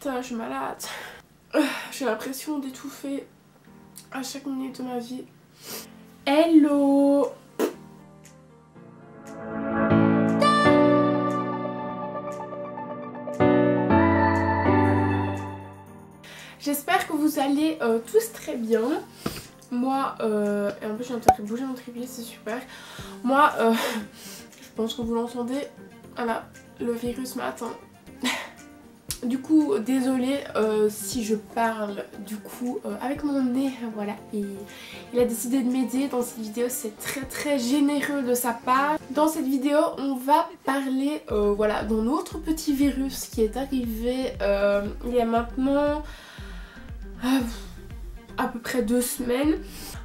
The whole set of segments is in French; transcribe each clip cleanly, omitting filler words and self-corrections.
Putain, je suis malade. J'ai l'impression d'étouffer à chaque minute de ma vie. Hello! J'espère que vous allez tous très bien. Moi, et en plus j'ai entendu bouger mon trépied, c'est super. Moi, je pense que vous l'entendez. Voilà, le virus m'a atteint. Du coup, désolée si je parle du coup avec mon nez, voilà. Et il a décidé de m'aider dans cette vidéo, c'est très généreux de sa part. Dans cette vidéo, on va parler voilà, d'un autre petit virus qui est arrivé il y a maintenant à peu près 2 semaines.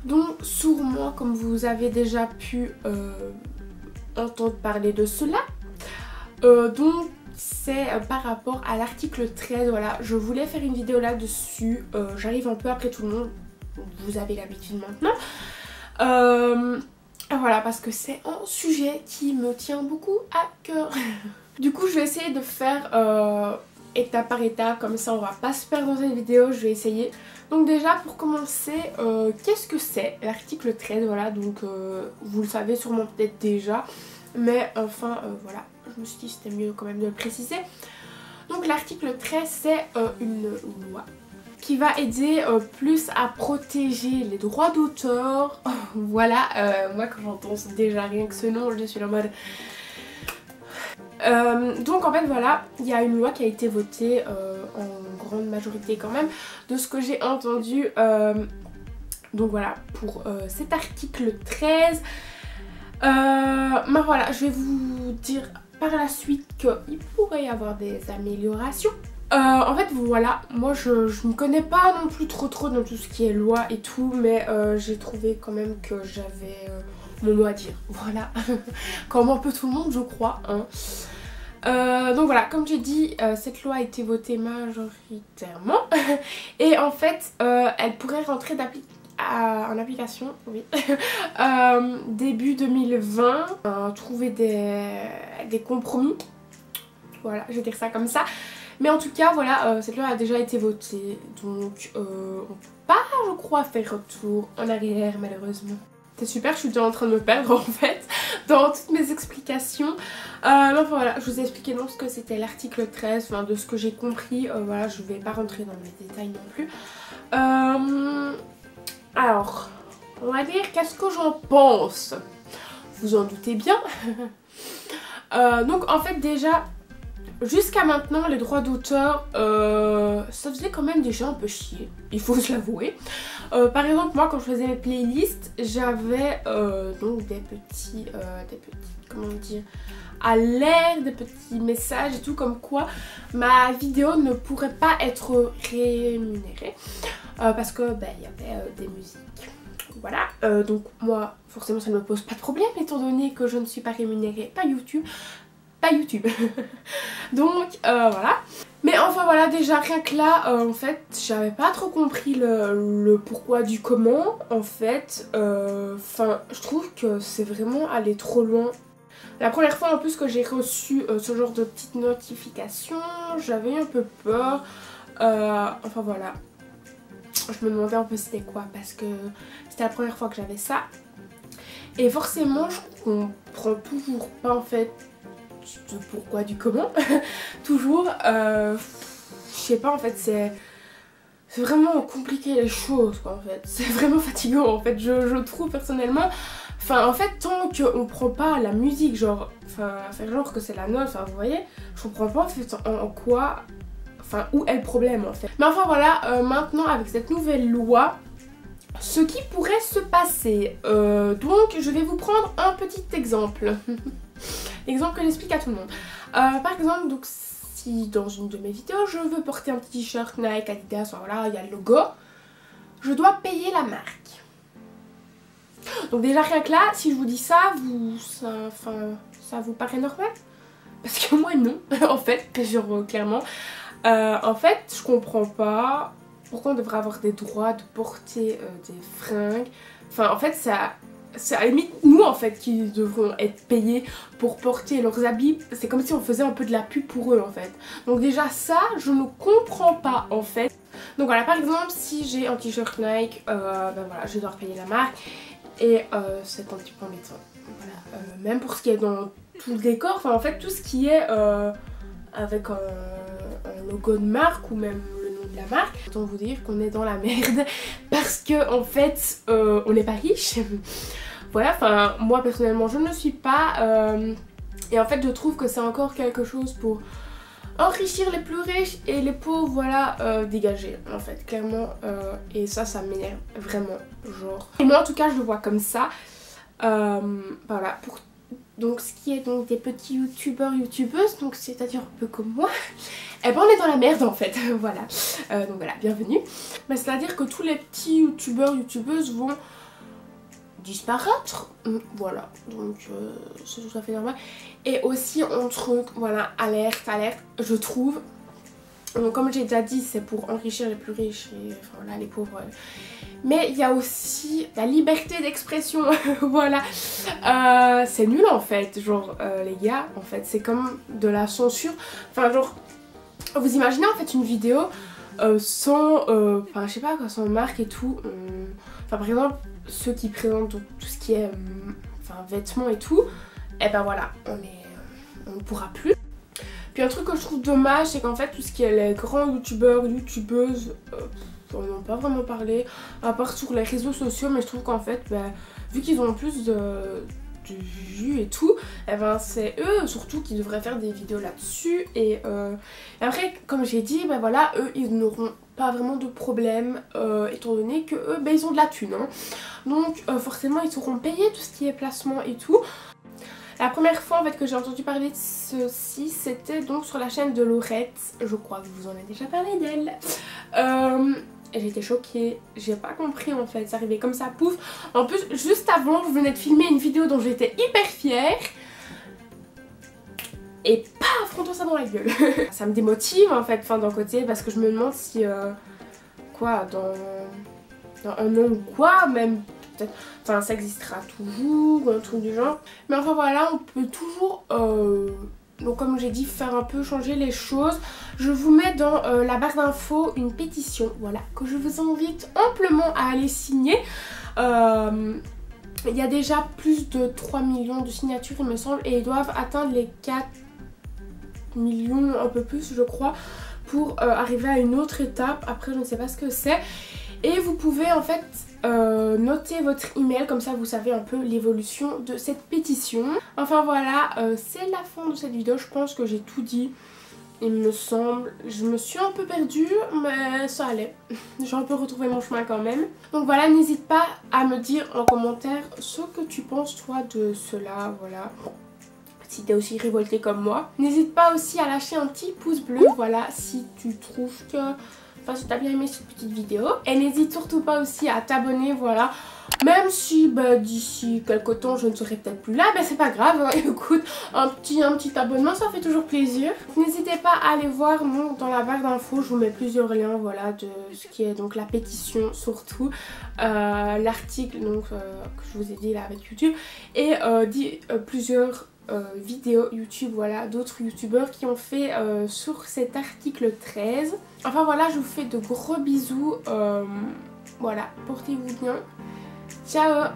Donc sûrement, comme vous avez déjà pu entendre parler de cela, donc c'est par rapport à l'article 13, voilà, je voulais faire une vidéo là-dessus, j'arrive un peu après tout le monde, vous avez l'habitude maintenant, voilà, parce que c'est un sujet qui me tient beaucoup à cœur. Du coup je vais essayer de faire étape par étape, comme ça on va pas se perdre dans cette vidéo, je vais essayer. Donc déjà pour commencer, qu'est-ce que c'est l'article 13, voilà, donc vous le savez sûrement peut-être déjà, mais enfin voilà, je me suis dit c'était mieux quand même de le préciser. Donc l'article 13 c'est une loi qui va aider plus à protéger les droits d'auteur. Voilà, moi quand j'entends déjà rien que ce nom, je suis en mode... donc en fait voilà, il y a une loi qui a été votée en grande majorité quand même, de ce que j'ai entendu. Donc voilà, pour cet article 13. Ben voilà, je vais vous dire par la suite qu'il pourrait y avoir des améliorations. En fait voilà, moi je ne connais pas non plus trop dans tout ce qui est loi et tout, mais j'ai trouvé quand même que j'avais mon mot à dire, voilà. Comme un peu tout le monde je crois, hein. Donc voilà, comme j'ai dit, cette loi a été votée majoritairement et en fait elle pourrait rentrer en application, oui, début 2020, trouver des compromis, voilà, je vais dire ça comme ça. Mais en tout cas voilà, cette loi a déjà été votée, donc on peut pas je crois faire retour en arrière malheureusement. C'est super, je suis déjà en train de me perdre en fait dans toutes mes explications. Enfin voilà, je vous ai expliqué donc ce que c'était l'article 13, enfin de ce que j'ai compris, voilà, je vais pas rentrer dans les détails non plus. Alors, on va dire qu'est-ce que j'en pense. Vous en doutez bien. Donc en fait déjà, jusqu'à maintenant les droits d'auteur, ça faisait quand même déjà un peu chier, il faut se l'avouer. Par exemple moi quand je faisais mes playlists, j'avais donc des petits, comment dire, alertes, des petits messages et tout comme quoi ma vidéo ne pourrait pas être rémunérée parce que ben il y avait des musiques. Voilà, donc moi forcément ça ne me pose pas de problème étant donné que je ne suis pas rémunérée par YouTube. Donc voilà. Mais enfin voilà, déjà rien que là en fait j'avais pas trop compris le pourquoi du comment en fait. Enfin je trouve que c'est vraiment aller trop loin. La première fois en plus que j'ai reçu ce genre de petites notifications, j'avais un peu peur. Enfin voilà, je me demandais un peu c'était quoi parce que c'était la première fois que j'avais ça. Et forcément je comprends toujours pas en fait de pourquoi du comment. Toujours, je sais pas en fait, c'est vraiment compliqué les choses quoi en fait. C'est vraiment fatigant en fait, je trouve personnellement. Enfin en fait tant qu'on prend pas la musique genre, enfin faire genre que c'est la note, enfin vous voyez, je comprends pas en fait en quoi, enfin où est le problème en fait. Mais enfin voilà, maintenant avec cette nouvelle loi, ce qui pourrait se passer, donc je vais vous prendre un petit exemple. Exemple que j'explique à tout le monde. Par exemple, donc si dans une de mes vidéos je veux porter un petit t-shirt Nike, Adidas, enfin, voilà, il y a le logo, je dois payer la marque. Donc déjà rien que là, si je vous dis ça, ça vous paraît normal? Parce que moi non, en fait, genre clairement. En fait, je comprends pas pourquoi on devrait avoir des droits de porter des fringues. Enfin, en fait, ça c'est à la limite nous en fait qui devront être payés pour porter leurs habits. C'est comme si on faisait un peu de la pub pour eux en fait. Donc déjà ça je ne comprends pas en fait. Donc voilà, par exemple si j'ai un t-shirt Nike, ben voilà, je dois repayer la marque et c'est un petit peu embêtant. Voilà. Même pour ce qui est dans tout le décor, enfin en fait tout ce qui est avec un logo de marque ou même le nom de la marque, autant vous dire qu'on est dans la merde parce que en fait on n'est pas riche. Voilà, enfin moi personnellement je ne le suis pas et en fait je trouve que c'est encore quelque chose pour enrichir les plus riches et les pauvres, voilà, dégagés en fait, clairement, et ça m'énerve vraiment, genre. Et moi en tout cas je le vois comme ça, voilà, pour donc ce qui est donc des petits youtubeurs, youtubeuses, donc c'est-à-dire un peu comme moi, et ben on est dans la merde en fait, voilà, donc voilà, bienvenue. Mais c'est-à-dire que tous les petits youtubeurs, youtubeuses vont disparaître, voilà, donc c'est tout à fait normal. Et aussi un truc, voilà, alerte, je trouve, donc comme j'ai déjà dit c'est pour enrichir les plus riches et enfin, voilà, les pauvres, mais il y a aussi la liberté d'expression. Voilà, c'est nul en fait, genre les gars, en fait c'est comme de la censure, enfin genre vous imaginez en fait une vidéo sans, enfin je sais pas quoi, sans marque et tout, enfin par exemple ceux qui présentent donc, tout ce qui est enfin vêtements et tout, et ben voilà, on ne pourra plus. Puis un truc que je trouve dommage, c'est qu'en fait tout ce qui est les grands youtubeurs, youtubeuses, on n'en a pas vraiment parlé, à part sur les réseaux sociaux, mais je trouve qu'en fait, bah, vu qu'ils ont plus de vues et tout, et ben c'est eux surtout qui devraient faire des vidéos là-dessus. Et après, comme j'ai dit, ben voilà, eux ils n'auront pas vraiment de problème, étant donné que eux, ben, ils ont de la thune, hein. Donc forcément ils seront payés tout ce qui est placement et tout. La première fois en fait que j'ai entendu parler de ceci, c'était donc sur la chaîne de Laurette, je crois que je vous en ai déjà parlé d'elle. Et j'étais choquée, j'ai pas compris en fait, ça arrivait comme ça, pouf. En plus, juste avant, je venais de filmer une vidéo dont j'étais hyper fière. Et paf, fronton ça dans la gueule. Ça me démotive en fait, enfin d'un côté, parce que je me demande si, quoi, dans un an ou quoi, même peut-être, enfin ça existera toujours, un truc du genre. Mais enfin voilà, on peut toujours... donc comme j'ai dit, faire un peu changer les choses. Je vous mets dans la barre d'infos une pétition, voilà, que je vous invite amplement à aller signer. Il y a déjà plus de 3 millions de signatures il me semble, et ils doivent atteindre les 4 millions, un peu plus je crois, pour arriver à une autre étape. Après je ne sais pas ce que c'est. Et vous pouvez en fait noter votre email, comme ça vous savez un peu l'évolution de cette pétition. Enfin voilà, c'est la fin de cette vidéo, je pense que j'ai tout dit, il me semble. Je me suis un peu perdue, mais ça allait. J'ai un peu retrouvé mon chemin quand même. Donc voilà, n'hésite pas à me dire en commentaire ce que tu penses toi de cela, voilà. Si t'es aussi révolté comme moi. N'hésite pas aussi à lâcher un petit pouce bleu, voilà, si tu trouves que... Enfin, si t'as bien aimé cette petite vidéo. Et n'hésite surtout pas aussi à t'abonner, voilà. Même si bah, d'ici quelques temps je ne serai peut-être plus là, bah, c'est pas grave, hein. Écoute, un petit abonnement ça fait toujours plaisir. N'hésitez pas à aller voir dans la barre d'infos, je vous mets plusieurs liens, voilà, de ce qui est donc la pétition surtout, l'article donc que je vous ai dit là avec YouTube, et plusieurs vidéos YouTube, voilà, d'autres youtubeurs qui ont fait sur cet article 13. Enfin voilà, je vous fais de gros bisous, voilà, portez-vous bien, ciao.